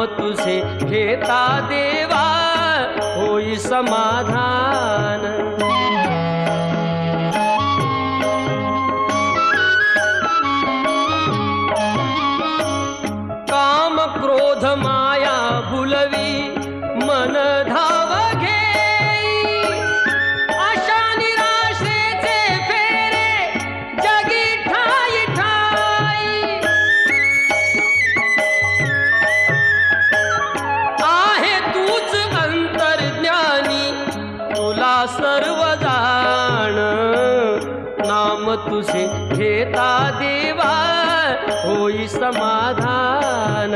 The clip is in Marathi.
नाम तुझे घेता देवा होई समाधान। काम क्रोध माया भुलवी मन धाव घेई, आशा निराशेचे फेरे जगी ठाई ठाई। आहे तूच अंतर्ज्ञानी तुला सर्व जाण, नाम तुझे घेता देवा होई समाधान।